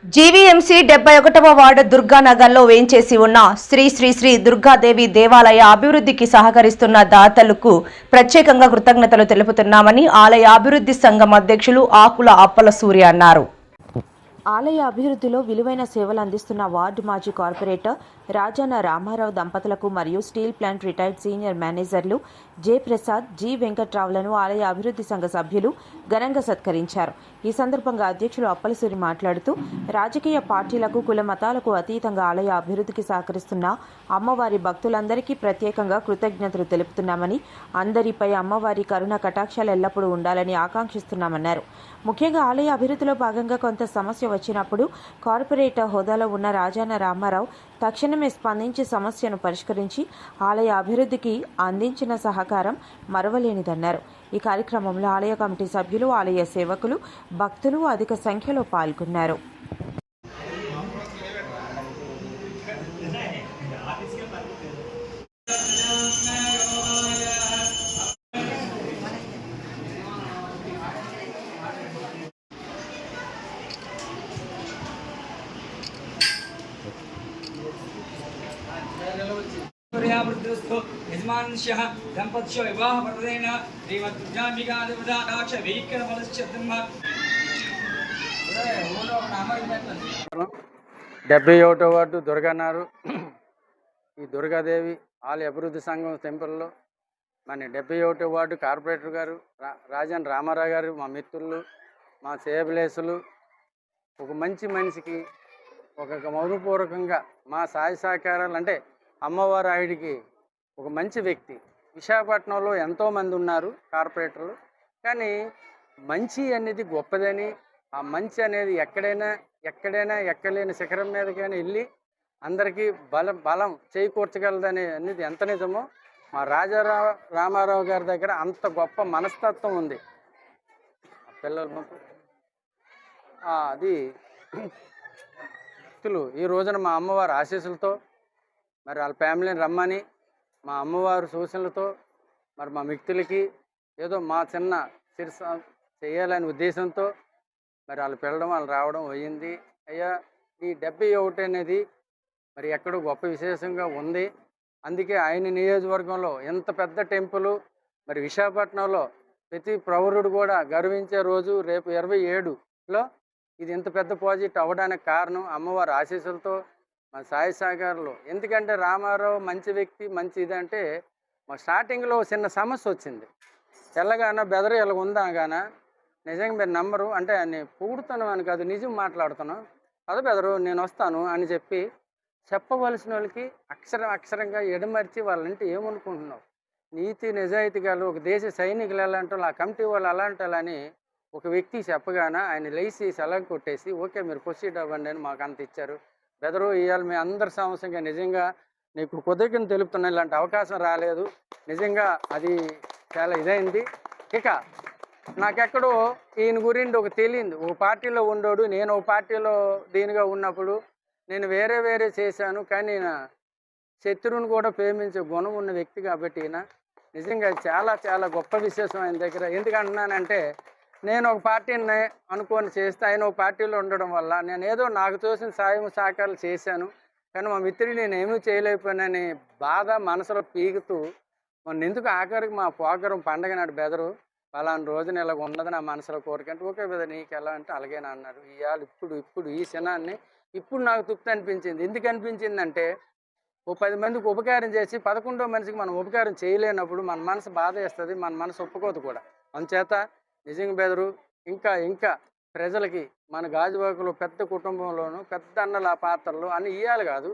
GVMC 71వ ward దుర్గానగర్లో వేంచేసి ఉన్న శ్రీ శ్రీ శ్రీ దుర్గాదేవి దేవాలయ అభివృద్ధికి సహకరిస్తున్న దాతలకు ప్రత్యేకంగా కృతజ్ఞతలు తెలుపుతున్నామని ఆలయ అభివృద్ధి సంఘం అధ్యక్షులు ఆకుల అప్పల సూర్య అన్నారు. ఆలయ అభివృద్ధిలో విలువైన సేవలు అందిస్తున్న వార్డు మాజీ కార్పొరేటర్ రాజన్న రామారావు దంపతులకు మరియు స్టీల్ ప్లాంట్ రిటైర్డ్ సీనియర్ మేనేజర్లు జె ప్రసాద్, జి వెంకట్రావులను ఆలయ అభివృద్ధి సంఘ సభ్యులు ఘనంగా సత్కరించారు. ఈ సందర్భంగా అధ్యక్షులు అప్పలసూరి మాట్లాడుతూ రాజకీయ పార్టీలకు కుల మతాలకు అతీతంగా ఆలయ అభివృద్ధికి సహకరిస్తున్న అమ్మవారి భక్తులందరికీ ప్రత్యేకంగా కృతజ్ఞతలు తెలుపుతున్నామని, అందరిపై అమ్మవారి కరుణ కటాక్షాలు ఎల్లప్పుడూ ఉండాలని ఆకాంక్షిస్తున్నామన్నారు. ముఖ్యంగా ఆలయ అభివృద్ధిలో భాగంగా కొంత సమస్య వచ్చినప్పుడు కార్పొరేటర్ హోదాలో ఉన్న రాజన్న రామారావు తక్షణమే స్పందించి సమస్యను పరిష్కరించి ఆలయ అభివృద్ధికి అందించిన సహకారం మరవలేనిదన్నారు. ఈ కార్యక్రమంలో ఆలయ కమిటీ సభ్యులు, ఆలయ సేవకులు, భక్తులు అధిక సంఖ్యలో పాల్గొన్నారు. यजमानस्यः दम्पत्यो विवाहपर्वतेन श्रीमद्दुर्गाम्बिकादेवताकटाक्ष वीक्षणफलस्य ब्रह्म 71వ వార్డు దుర్గానారు ఈ దుర్గాదేవి ఆలయ అభివృద్ధి సంఘం టెంపుల్లో మన 71వ వార్డు కార్పొరేటర్ గారు రాజన్ రామారావు గారు, మా మిత్రులు, మా సేవలేసులు, ఒక మంచి మనిషికి ఒక మౌనపూర్వకంగా మా సహాయ సహకారాలు అంటే అమ్మవారి ఆవిడికి ఒక మంచి వ్యక్తి. విశాఖపట్నంలో ఎంతోమంది ఉన్నారు కార్పొరేటర్లు, కానీ మంచి అనేది గొప్పదని, ఆ మంచి అనేది ఎక్కడైనా ఎక్కలేని శిఖరం మీదకైనా వెళ్ళి అందరికీ బలం చేకూర్చగలదని అనేది ఎంత నిజమో మా రామారావు గారి దగ్గర అంత గొప్ప మనస్తత్వం ఉంది. పిల్లలు అది ఈ రోజున మా అమ్మవారి ఆశీస్సులతో మరి వాళ్ళ ఫ్యామిలీని రమ్మని మా అమ్మవారి సూచనలతో మరి మా మిక్తులకి ఏదో మా చిన్న శిరస చేయాలనే ఉద్దేశంతో మరి వాళ్ళు పిల్లడం వాళ్ళు రావడం అయ్యింది. అయ్యా, ఈ 71 అనేది మరి ఎక్కడో గొప్ప విశేషంగా ఉంది. అందుకే ఆయన నియోజకవర్గంలో ఎంత పెద్ద టెంపుల్ మరి విశాఖపట్నంలో ప్రతి ప్రౌరుడు కూడా గర్వించే రోజు రేపు 27లో ఇది ఇంత పెద్ద ప్రాజెక్ట్ అవ్వడానికి కారణం అమ్మవారి ఆశీస్సులతో మా సాయి సహకారులు. ఎందుకంటే రామారావు మంచి వ్యక్తి, మంచి ఇదంటే మా స్టార్టింగ్లో చిన్న సమస్య వచ్చింది. తెల్లగాన బెదరు ఇలా ఉందా గాన నిజంగా మీరు నమ్మరు, అంటే నేను పొగుడుతాను అని కాదు, నిజం మాట్లాడుతాను. పద బెదరు నేను వస్తాను అని చెప్పవలసిన వాళ్ళకి అక్షరంగా ఎడమర్చి వాళ్ళంటే ఏమనుకుంటున్నావు, నీతి నిజాయితీ గారు ఒక దేశ సైనికులు ఎలా అంటారు, ఆ కమిటీ వాళ్ళు అలా అంటారని ఒక వ్యక్తి చెప్పగానే ఆయన లేచి సెలవు కొట్టేసి ఓకే మీరు ప్రొసీడ్ అవ్వండి అని మాకు అంత ఇచ్చారు. బెదరు ఇవాళ మీ అందరి సమస్యంగా నిజంగా నీకు కృతజ్ఞతలు తెలుపుతున్నా. ఇలాంటి అవకాశం రాలేదు, నిజంగా అది చాలా ఇదైంది. ఇక నాకెక్కడో ఈయన గురించి ఒక తెలియంది, ఒక పార్టీలో ఉండోడు, నేను ఒక పార్టీలో దీనిగా ఉన్నప్పుడు నేను వేరే చేశాను, కానీ ఈయన శత్రువుని కూడా ప్రేమించే గుణం ఉన్న వ్యక్తి కాబట్టి ఈయన నిజంగా చాలా గొప్ప విశేషం ఆయన దగ్గర. ఎందుకంటున్నానంటే నేను ఒక పార్టీని అనుకొని చేస్తే ఆయన ఒక పార్టీలో ఉండడం వల్ల నేను ఏదో నాకు తోసిన సాయం సహకారాలు చేశాను, కానీ మా మిత్రుడు నేను ఏమీ చేయలేకపోయానని బాధ మనసులో పీకుతూ మొన్న ఎందుకు ఆఖరికి మా పోకరం పండగ నాడు బెదరు పలానా రోజున ఇలాగ ఉన్నది నా మనసులో కోరికంటే ఓకే బెదరు నీకు ఎలా అంటే అలాగేనా అన్నారు. ఇవాళ ఇప్పుడు ఈ క్షణాన్ని ఇప్పుడు నాకు తృప్తి అనిపించింది. ఎందుకు అనిపించిందంటే ఓ 10 మందికి ఉపకారం చేసి 11వ మనిషికి మనం ఉపకారం చేయలేనప్పుడు మన మనసు బాధ వేస్తుంది, మన మనసు ఒప్పుకోదు కూడా. అందుచేత నిజంగా బెదరు ఇంకా ప్రజలకి మన గాజువాకలో పెద్ద కుటుంబంలోనూ పెద్ద అన్నల పాత్రలు అని ఇవ్వాలి కాదు,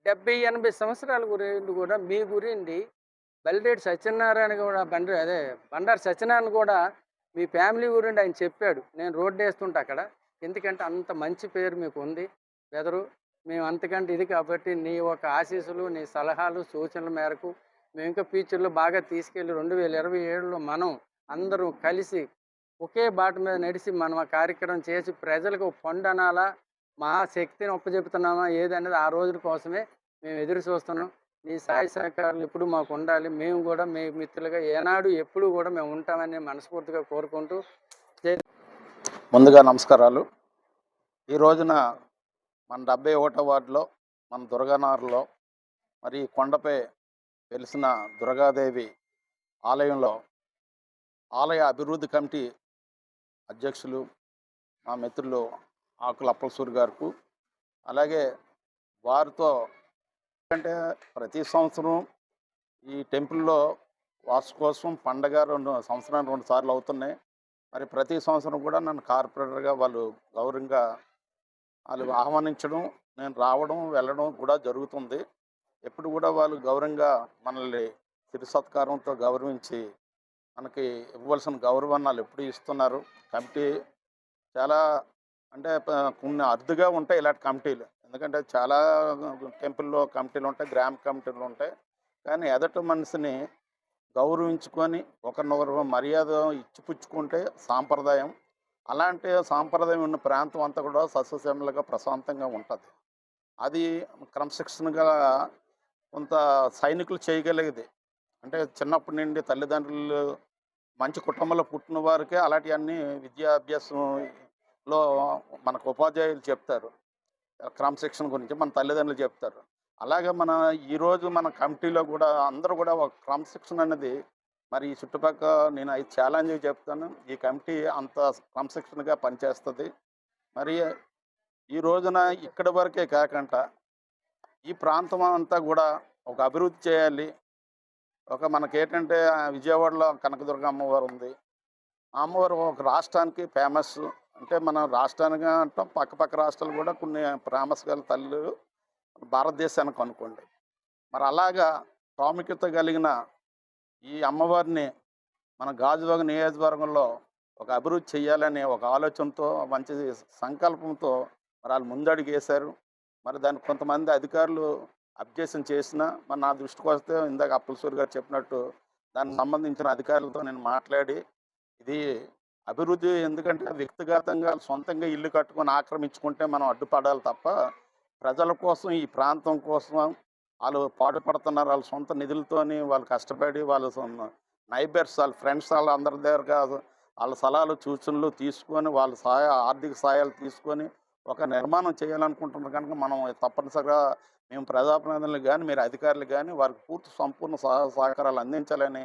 70-80 సంవత్సరాల గురించి కూడా మీ గురించి బల్లిరెడ్డి సత్యనారాయణ కూడా బండారు సత్యనారాయణ కూడా మీ ఫ్యామిలీ గురించి ఆయన చెప్పాడు. నేను రోడ్డు వేస్తుంటా అక్కడ, ఎందుకంటే అంత మంచి పేరు మీకు ఉంది బెదరు. మేము అంతకంటే ఇది కాబట్టి నీ ఒక ఆశీస్సులు, నీ సలహాలు, సూచనల మేరకు మేము ఇంకా ఫ్యూచర్లో బాగా తీసుకెళ్ళి 2027లో మనం అందరూ కలిసి ఒకే బాట మీద నడిచి మనం ఆ కార్యక్రమం చేసి ప్రజలకు పొందనాలా, మా శక్తిని ఒప్పచెప్తున్నామా ఏదనేది ఆ రోజుల కోసమే మేము ఎదురు చూస్తున్నాం. నీ సాయి సహకారాలు ఎప్పుడు మాకు ఉండాలి, మేము కూడా మీ మిత్రులుగా ఏనాడు ఎప్పుడు కూడా మేము ఉంటామని మనస్ఫూర్తిగా కోరుకుంటూ ముందుగా నమస్కారాలు. ఈ రోజున మన 71వ వార్డులో మన దుర్గానగర్లో మరి ఈ కొండపై వెలిసిన దుర్గాదేవి ఆలయంలో ఆలయ అభివృద్ధి కమిటీ అధ్యక్షులు మా మిత్రులు ఆకుల అప్పలసూరి గారికి, అలాగే వారితో అంటే ప్రతి సంవత్సరం ఈ టెంపుల్లో వార్షికోత్సవం పండగ సంవత్సరానికి 2 సార్లు అవుతున్నాయి. మరి ప్రతి సంవత్సరం కూడా నన్ను కార్పొరేటర్గా వాళ్ళు గౌరవంగా ఆహ్వానించడం, నేను రావడం వెళ్ళడం కూడా జరుగుతుంది. ఎప్పుడు కూడా వాళ్ళు గౌరవంగా మనల్ని సిరి సత్కారంతో గౌరవించి మనకి ఇవ్వాల్సిన గౌరవాన్ని వాళ్ళు ఎప్పుడు ఇస్తున్నారు. కమిటీ చాలా అంటే కొన్ని అరుదుగా ఉంటాయి ఇలాంటి కమిటీలు. ఎందుకంటే చాలా టెంపుల్లో కమిటీలు ఉంటాయి, గ్రామ కమిటీలు ఉంటాయి. కానీ ఎదట మనిషిని గౌరవించుకొని ఒకరినొకరు మర్యాద ఇచ్చిపుచ్చుకుంటే సాంప్రదాయం. అలాంటి సాంప్రదాయం ఉన్న ప్రాంతం అంతా కూడా సస్యశ్యామలంగా ప్రశాంతంగా ఉంటుంది. అది క్రమశిక్షణగా కొంత సైనికులు చేయగలిగేది. అంటే చిన్నప్పటి నుండి తల్లిదండ్రులు మంచి కుటుంబంలో పుట్టిన వారికే అలాంటివన్నీ విద్యాభ్యాసంలో మనకు ఉపాధ్యాయులు చెప్తారు. క్రమశిక్షణ గురించి మన తల్లిదండ్రులు చెప్తారు. అలాగే ఈరోజు మన కమిటీలో కూడా అందరూ కూడా ఒక క్రమశిక్షణ అనేది మరి ఈ చుట్టుపక్కల నేను అది ఛాలెంజ్ చెప్తాను. ఈ కమిటీ అంత క్రమశిక్షణగా పనిచేస్తుంది. మరి ఈ రోజున ఇక్కడి వరకే కాకుండా ఈ ప్రాంతం అంతా కూడా ఒక అభివృద్ధి చేయాలి. మనకేంటంటే విజయవాడలో కనకదుర్గ అమ్మవారు ఉంది. ఆ అమ్మవారు ఒక రాష్ట్రానికి ఫేమస్. అంటే మన రాష్ట్రానికి అంటాం, పక్క రాష్ట్రాలు కూడా కొన్ని ఫేమస్ గల తల్లు భారతదేశానికి అనుకోండి. మరి అలాగా ప్రాముఖ్యత కలిగిన ఈ అమ్మవారిని మన గాజువాక నియోజకవర్గంలో ఒక అభివృద్ధి చేయాలనే ఒక ఆలోచనతో, మంచి సంకల్పంతో మరి వాళ్ళు ముందడుగు వేశారు. మరి దానికి కొంతమంది అధికారులు అబ్జెక్షన్ చేసినా మరి నా దృష్టికి వస్తే ఇందాక అప్పలసూరి గారు చెప్పినట్టు దానికి సంబంధించిన అధికారులతో నేను మాట్లాడి ఇది అభివృద్ధి, ఎందుకంటే వ్యక్తిగతంగా సొంతంగా ఇల్లు కట్టుకొని ఆక్రమించుకుంటే మనం అడ్డుపడాలి తప్ప ప్రజల కోసం, ఈ ప్రాంతం కోసం వాళ్ళు పాటుపడుతున్నారు. వాళ్ళ సొంత నిధులతోని వాళ్ళు కష్టపడి వాళ్ళ నైబర్స్, వాళ్ళ ఫ్రెండ్స్ వాళ్ళందరి దగ్గర వాళ్ళ సలహాలు సూచనలు తీసుకొని వాళ్ళ ఆర్థిక సహాయాలు తీసుకొని ఒక నిర్మాణం చేయాలనుకుంటున్నారు. కనుక మనం తప్పనిసరిగా మేము ప్రజాప్రతినిధులు కానీ మీరు అధికారులు కానీ వారికి పూర్తి సంపూర్ణ సహాయ సహకారాలు అందించాలని